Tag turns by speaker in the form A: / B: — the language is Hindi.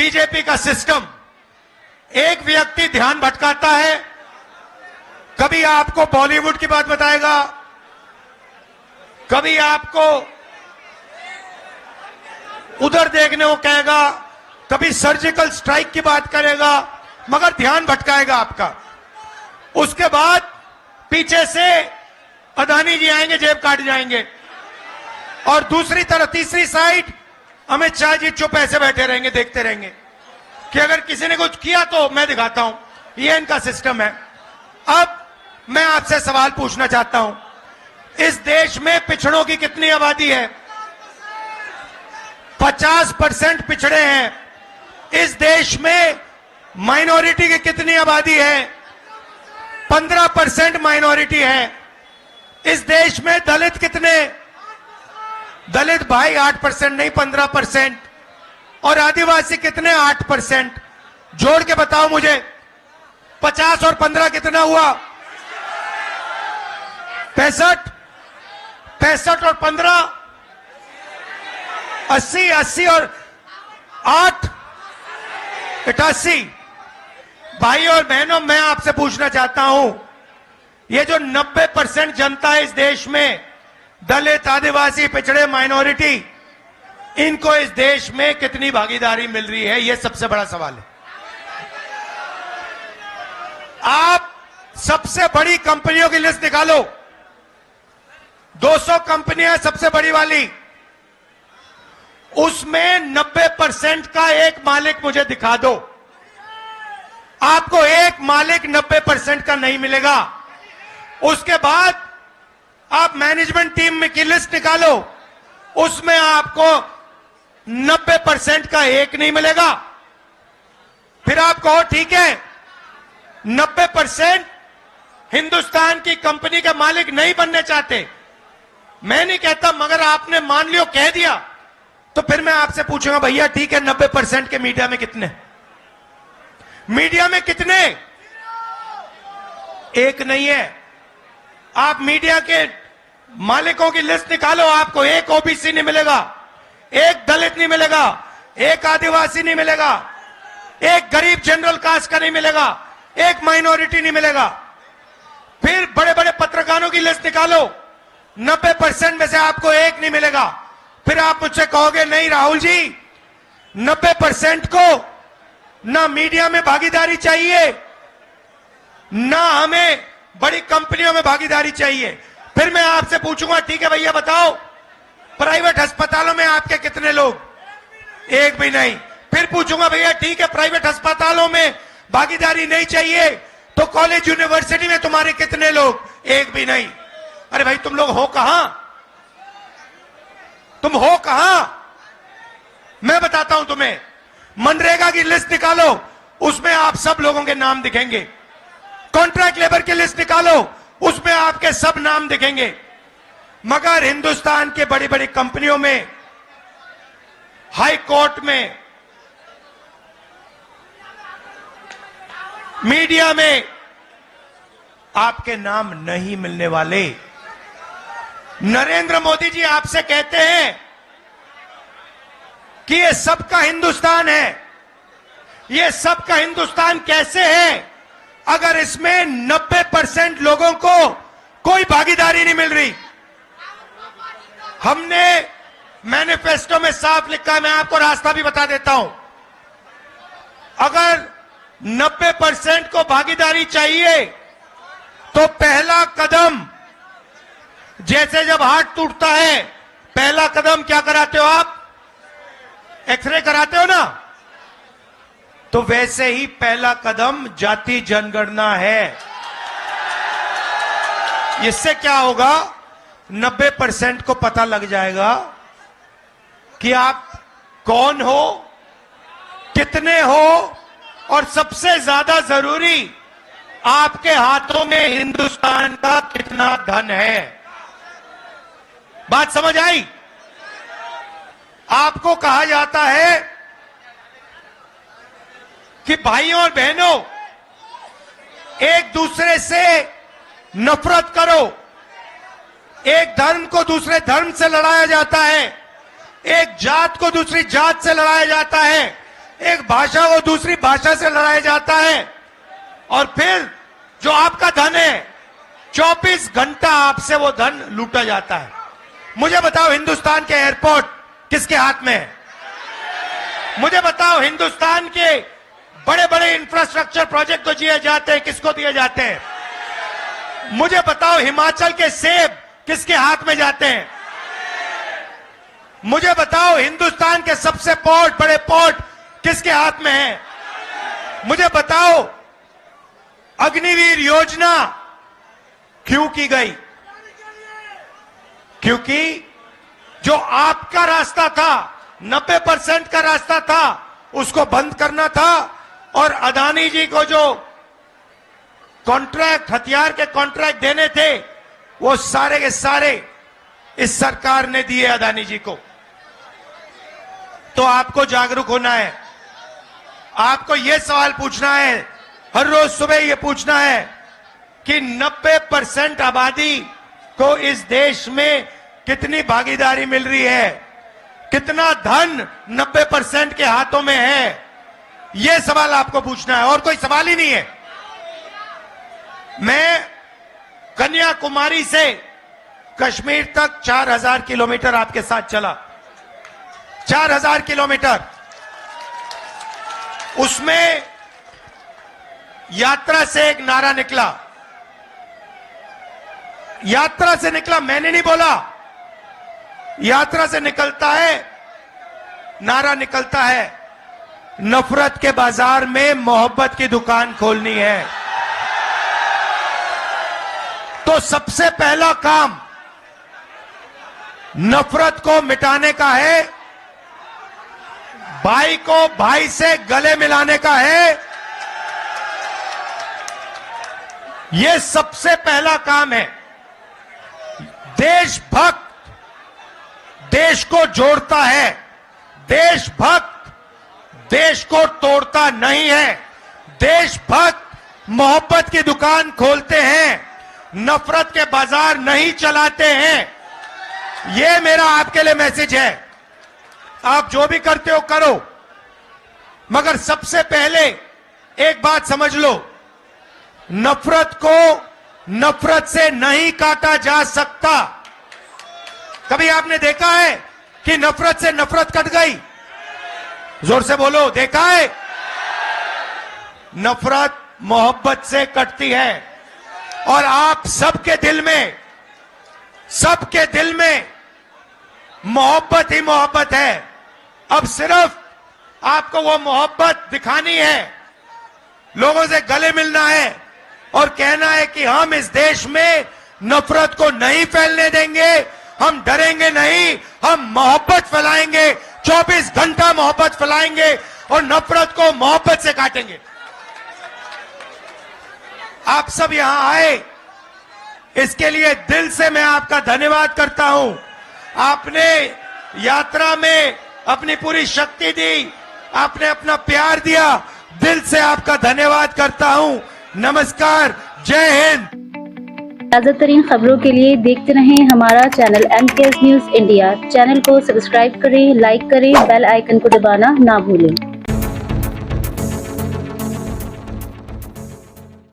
A: बीजेपी का सिस्टम, एक व्यक्ति ध्यान भटकाता है, कभी आपको बॉलीवुड की बात बताएगा, कभी आपको उधर देखने को कहेगा, कभी सर्जिकल स्ट्राइक की बात करेगा, मगर ध्यान भटकाएगा आपका। उसके बाद पीछे से अदानी जी आएंगे, जेब काट जाएंगे, और दूसरी तरफ तीसरी साइड अमित शाह जी चुप ऐसे बैठे रहेंगे, देखते रहेंगे कि अगर किसी ने कुछ किया तो मैं दिखाता हूं। ये इनका सिस्टम है। अब मैं आपसे सवाल पूछना चाहता हूं, इस देश में पिछड़ों की कितनी आबादी है? 50% पिछड़े हैं। इस देश में माइनॉरिटी की कितनी आबादी है? 15% माइनॉरिटी है। इस देश में दलित कितने? दलित भाई 8% नहीं 15%। और आदिवासी कितने? 8%। जोड़ के बताओ मुझे, 50 और 15 कितना हुआ? 65। 65 और 15 80। 80 और 8 88। भाई और बहनों, मैं आपसे पूछना चाहता हूं, ये जो 90% जनता है इस देश में, दलित, आदिवासी, पिछड़े, माइनॉरिटी, इनको इस देश में कितनी भागीदारी मिल रही है? ये सबसे बड़ा सवाल है। आप सबसे बड़ी कंपनियों की लिस्ट निकालो, 200 कंपनियां सबसे बड़ी वाली, उसमें 90% का एक मालिक मुझे दिखा दो। आपको एक मालिक 90% का नहीं मिलेगा। उसके बाद आप मैनेजमेंट टीम में की लिस्ट निकालो, उसमें आपको 90% का एक नहीं मिलेगा। फिर आप कहो ठीक है, 90% हिंदुस्तान की कंपनी के मालिक नहीं बनने चाहते। मैं नहीं कहता, मगर आपने मान लियो, कह दिया, तो फिर मैं आपसे पूछूंगा, भैया ठीक है, 90% के मीडिया में कितने? मीडिया में कितने? एक नहीं है। आप मीडिया के मालिकों की लिस्ट निकालो, आपको एक ओबीसी नहीं मिलेगा, एक दलित नहीं मिलेगा, एक आदिवासी नहीं मिलेगा, एक गरीब जनरल कास्ट का नहीं मिलेगा, एक माइनॉरिटी नहीं मिलेगा। फिर बड़े बड़े पत्रकारों की लिस्ट निकालो, 90% में से आपको एक नहीं मिलेगा। फिर आप मुझसे कहोगे नहीं राहुल जी, 90% को ना मीडिया में भागीदारी चाहिए, ना हमें बड़ी कंपनियों में भागीदारी चाहिए। फिर मैं आपसे पूछूंगा ठीक है भैया बताओ, प्राइवेट अस्पतालों में आपके कितने लोग? एक भी नहीं। फिर पूछूंगा भैया ठीक है, प्राइवेट अस्पतालों में भागीदारी नहीं चाहिए, तो कॉलेज यूनिवर्सिटी में तुम्हारे कितने लोग? एक भी नहीं। अरे भाई तुम लोग हो कहां? तुम हो कहां? मैं बताता हूं तुम्हें, मनरेगा की लिस्ट निकालो, उसमें आप सब लोगों के नाम दिखेंगे। कॉन्ट्रैक्ट लेबर की लिस्ट निकालो, उसमें आपके सब नाम दिखेंगे। मगर हिंदुस्तान के बड़ी बड़ी कंपनियों में, हाई कोर्ट में, मीडिया में आपके नाम नहीं मिलने वाले। नरेंद्र मोदी जी आपसे कहते हैं कि ये सबका हिंदुस्तान है। ये सबका हिंदुस्तान कैसे है अगर इसमें 90% लोगों को कोई भागीदारी नहीं मिल रही? हमने मैनिफेस्टो में साफ लिखा है, मैं आपको रास्ता भी बता देता हूं। अगर 90% को भागीदारी चाहिए तो पहला कदम, जैसे जब हार्ट टूटता है पहला कदम क्या कराते हो आप? एक्सरे कराते हो ना? तो वैसे ही पहला कदम जाति जनगणना है। इससे क्या होगा? 90% को पता लग जाएगा कि आप कौन हो, कितने हो, और सबसे ज्यादा जरूरी, आपके हाथों में हिंदुस्तान का कितना धन है। बात समझ आई? आपको कहा जाता है कि भाइयों और बहनों, एक दूसरे से नफरत करो। एक धर्म को दूसरे धर्म से लड़ाया जाता है, एक जात को दूसरी जात से लड़ाया जाता है, एक भाषा को दूसरी भाषा से लड़ाया जाता है और फिर जो आपका धन है 24 घंटा आपसे वो धन लूटा जाता है। मुझे बताओ हिंदुस्तान के एयरपोर्ट किसके हाथ में है? मुझे बताओ हिंदुस्तान के बड़े बड़े इंफ्रास्ट्रक्चर प्रोजेक्ट जो दिए जाते हैं किसको दिए जाते हैं? मुझे बताओ हिमाचल के सेब किसके हाथ में जाते हैं? मुझे बताओ हिंदुस्तान के सबसे बड़े पोर्ट किसके हाथ में है? मुझे बताओ अग्निवीर योजना क्यों की गई? क्योंकि जो आपका रास्ता था 90% का रास्ता था उसको बंद करना था और अदानी जी को जो कॉन्ट्रैक्ट हथियार के कॉन्ट्रैक्ट देने थे वो सारे के सारे इस सरकार ने दिए अदानी जी को। तो आपको जागरूक होना है, आपको यह सवाल पूछना है, हर रोज सुबह यह पूछना है कि 90% आबादी को इस देश में कितनी भागीदारी मिल रही है, कितना धन 90% के हाथों में है। यह सवाल आपको पूछना है और कोई सवाल ही नहीं है। मैं कन्याकुमारी से कश्मीर तक 4000 किलोमीटर आपके साथ चला, 4000 किलोमीटर। उसमें यात्रा से एक नारा निकला, यात्रा से निकला, मैंने नहीं बोला, यात्रा से निकलता है, नारा निकलता है, नफरत के बाजार में मोहब्बत की दुकान खोलनी है। तो सबसे पहला काम नफरत को मिटाने का है, भाई को भाई से गले मिलाने का है। यह सबसे पहला काम है। देशभक्त देश को जोड़ता है, देशभक्त देश को तोड़ता नहीं है। देशभक्त मोहब्बत की दुकान खोलते हैं, नफरत के बाजार नहीं चलाते हैं। यह मेरा आपके लिए मैसेज है। आप जो भी करते हो करो, मगर सबसे पहले एक बात समझ लो, नफरत को नफरत से नहीं काटा जा सकता। कभी आपने देखा है कि नफरत से नफरत कट गई? जोर से बोलो, देखा है? नफरत मोहब्बत से कटती है और आप सबके दिल में मोहब्बत ही मोहब्बत है। अब सिर्फ आपको वो मोहब्बत दिखानी है, लोगों से गले मिलना है और कहना है कि हम इस देश में नफरत को नहीं फैलने देंगे, हम डरेंगे नहीं, हम मोहब्बत फैलाएंगे, 24 घंटा मोहब्बत फैलाएंगे और नफरत को मोहब्बत से काटेंगे। आप सब यहां आए, इसके लिए दिल से मैं आपका धन्यवाद करता हूं। आपने यात्रा में अपनी पूरी शक्ति दी, आपने अपना प्यार दिया, दिल से आपका धन्यवाद करता हूं। नमस्कार, जय हिंद।
B: ताज़ा तरीन खबरों के लिए देखते रहें हमारा channel MKS news India. Channel को सब्सक्राइब करें, लाइक करें, बेल आइकन को दबाना ना भूलें।